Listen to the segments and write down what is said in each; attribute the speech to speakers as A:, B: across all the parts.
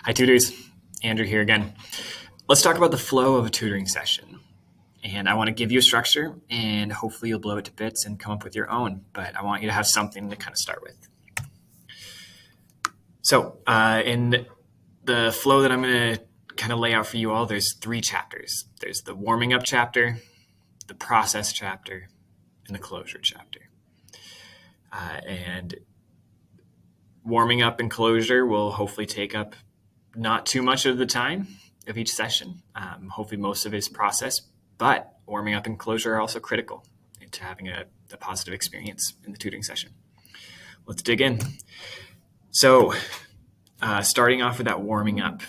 A: Hi, tutors. Andrew here again. Let's talk about the flow of a tutoring session. And I want to give you a structure, and hopefully you'll blow it to bits and come up with your own. But I want you to have something to kind of start with. So, in the flow that I'm going to kind of lay out for you all, there's 3 chapters. There's the warming up chapter, the process chapter, and the closure chapter. And warming up and closure will hopefully take up not too much of the time of each session. Hopefully most of it is process, but warming up and closure are also critical to having a positive experience in the tutoring session. Let's dig in. So starting off with that warming up,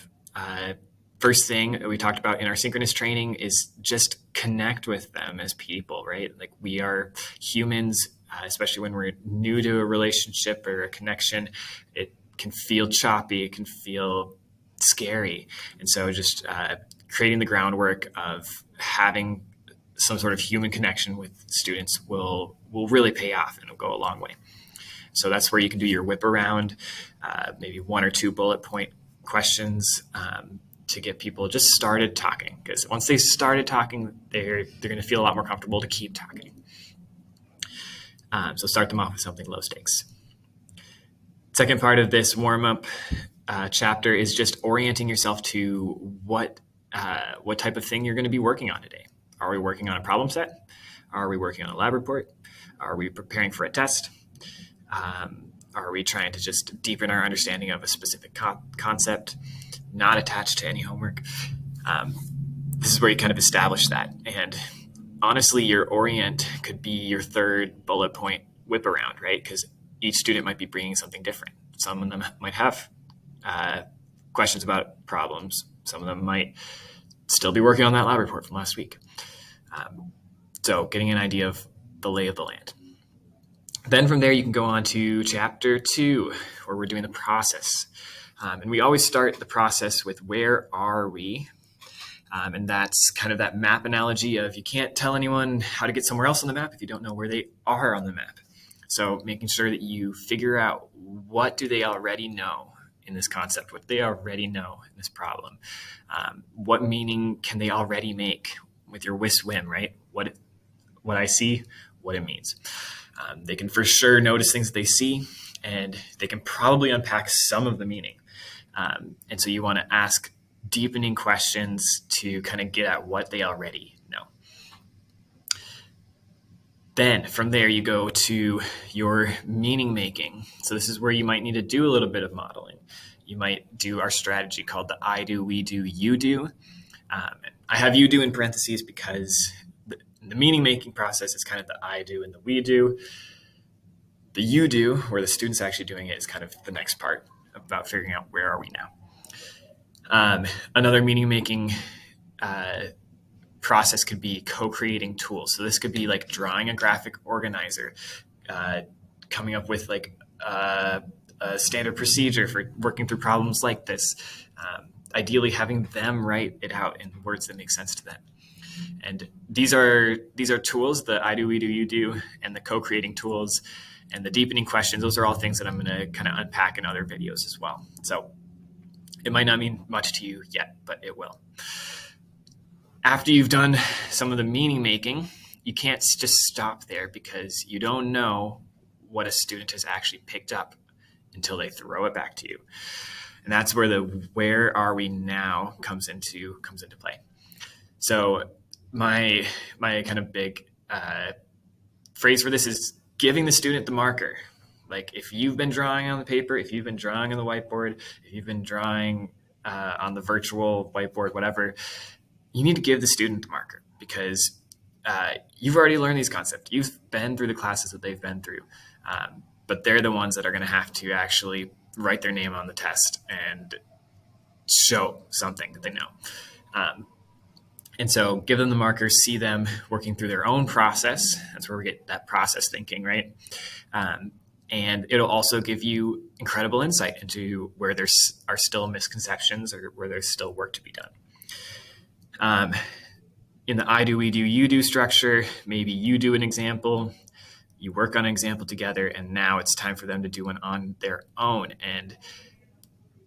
A: first thing that we talked about in our synchronous training is just connect with them as people, right? Like we are humans, especially when we're new to a relationship or a connection. It can feel choppy, it can feel scary. And so just creating the groundwork of having some sort of human connection with students will really pay off and will go a long way. So that's where you can do your whip around, maybe 1 or 2 bullet point questions to get people just started talking. Because once they started talking, they're going to feel a lot more comfortable to keep talking. So start them off with something low stakes. Second part of this warm-up chapter is just orienting yourself to what type of thing you're going to be working on today. Are we working on a problem set? Are we working on a lab report? Are we preparing for a test? Are we trying to just deepen our understanding of a specific concept, not attached to any homework? This is where you kind of establish that. And honestly, your orient could be your 3rd bullet point whip around, right? Because each student might be bringing something different. Some of them might have questions about problems. Some of them might still be working on that lab report from last week. So getting an idea of the lay of the land. Then from there, you can go on to chapter 2, where we're doing the process. And we always start the process with where are we? And that's kind of that map analogy of you can't tell anyone how to get somewhere else on the map if you don't know where they are on the map. So making sure that you figure out what do they already know in this concept, what they already know in this problem. What meaning can they already make with your WIS-WIM, right? What I see, what it means. They can for sure notice things that they see, and they can probably unpack some of the meaning. And so you want to ask deepening questions to kind of get at what they already know. Then from there, you go to your meaning making. So this is where you might need to do a little bit of modeling. You might do our strategy called the I do, we do, you do. I have you do in parentheses because the meaning making process is kind of the I do and the we do. The you do, where the student's actually doing it, is kind of the next part about figuring out where are we now. Another meaning making process could be co-creating tools. So this could be like drawing a graphic organizer, coming up with like a standard procedure for working through problems like this. Ideally having them write it out in words that make sense to them. And these are tools, the I do, we do, you do, and the co-creating tools and the deepening questions. Those are all things that I'm going to kind of unpack in other videos as well. So it might not mean much to you yet, but it will. After you've done some of the meaning making, you can't just stop there because you don't know what a student has actually picked up until they throw it back to you. And that's where the where are we now comes into play. So my kind of big phrase for this is giving the student the marker. Like if you've been drawing on the paper, if you've been drawing on the whiteboard, if you've been drawing on the virtual whiteboard, whatever, you need to give the student the marker because you've already learned these concepts. You've been through the classes that they've been through, but they're the ones that are going to have to actually write their name on the test and show something that they know. And so give them the markers, see them working through their own process. That's where we get that process thinking, right? And it'll also give you incredible insight into where there are still misconceptions or where there's still work to be done. In the I do, we do, you do structure, maybe you do an example, you work on an example together, and now it's time for them to do one on their own and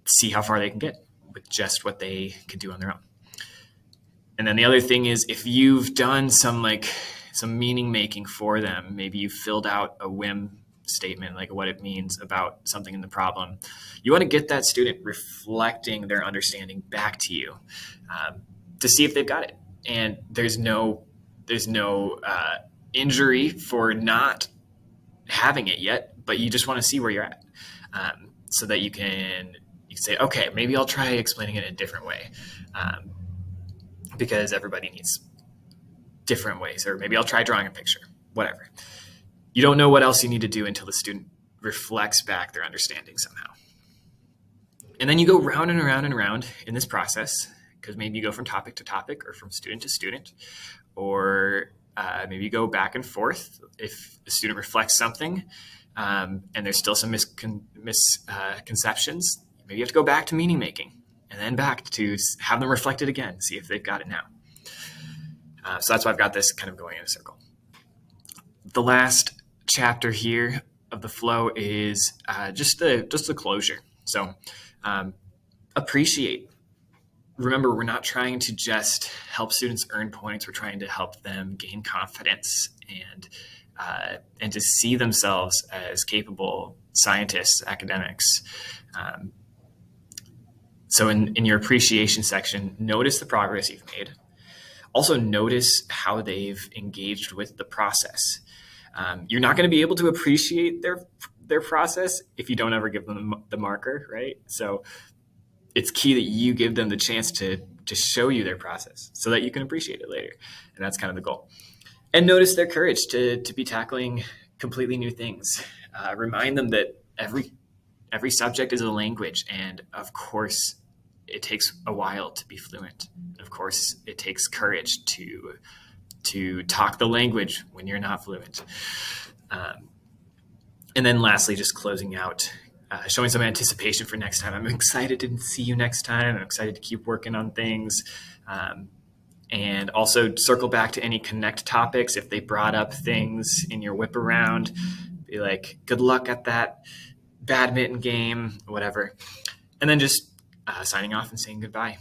A: see how far they can get. with just what they could do on their own. And then the other thing is, if you've done some meaning making for them, maybe you filled out a whim statement, like what it means about something in the problem, you want to get that student reflecting their understanding back to you, to see if they've got it. And there's no injury for not having it yet, but you just want to see where you're at, so that you can say, okay, maybe I'll try explaining it in a different way, because everybody needs different ways, or maybe I'll try drawing a picture, whatever. You don't know what else you need to do until the student reflects back their understanding somehow. And then you go round and around and around in this process, because maybe you go from topic to topic, or from student to student, or maybe you go back and forth. If the student reflects something, and there's still some misconceptions, maybe you have to go back to meaning making, and then back to have them reflect it again, see if they've got it now. So that's why I've got this kind of going in a circle. The last chapter here of the flow is just the closure. So appreciate. Remember, we're not trying to just help students earn points. We're trying to help them gain confidence and to see themselves as capable scientists, academics. So in your appreciation section, notice the progress you've made. Also notice how they've engaged with the process. You're not going to be able to appreciate their process if you don't ever give them the marker, right? So it's key that you give them the chance to show you their process so that you can appreciate it later. And that's kind of the goal. And notice their courage to be tackling completely new things. Remind them that every subject is a language, and of course it takes a while to be fluent. Of course it takes courage to talk the language when you're not fluent. And then lastly, just closing out, showing some anticipation for next time. I'm excited to see you next time. I'm excited to keep working on things. And also circle back to any connect topics. If they brought up things in your whip around, be like, good luck at that badminton game, whatever. And then just signing off and saying goodbye.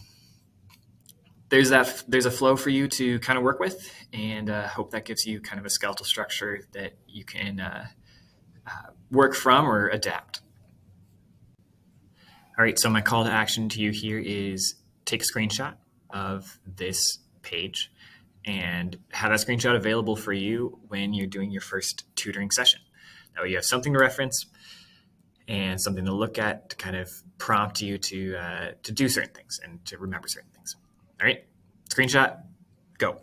A: There's a flow for you to kind of work with, and hope that gives you kind of a skeletal structure that you can work from or adapt. All right, so my call to action to you here is take a screenshot of this page and have that screenshot available for you when you're doing your first tutoring session. That way you have something to reference and something to look at to kind of prompt you to do certain things and to remember certain things. All right, screenshot, go.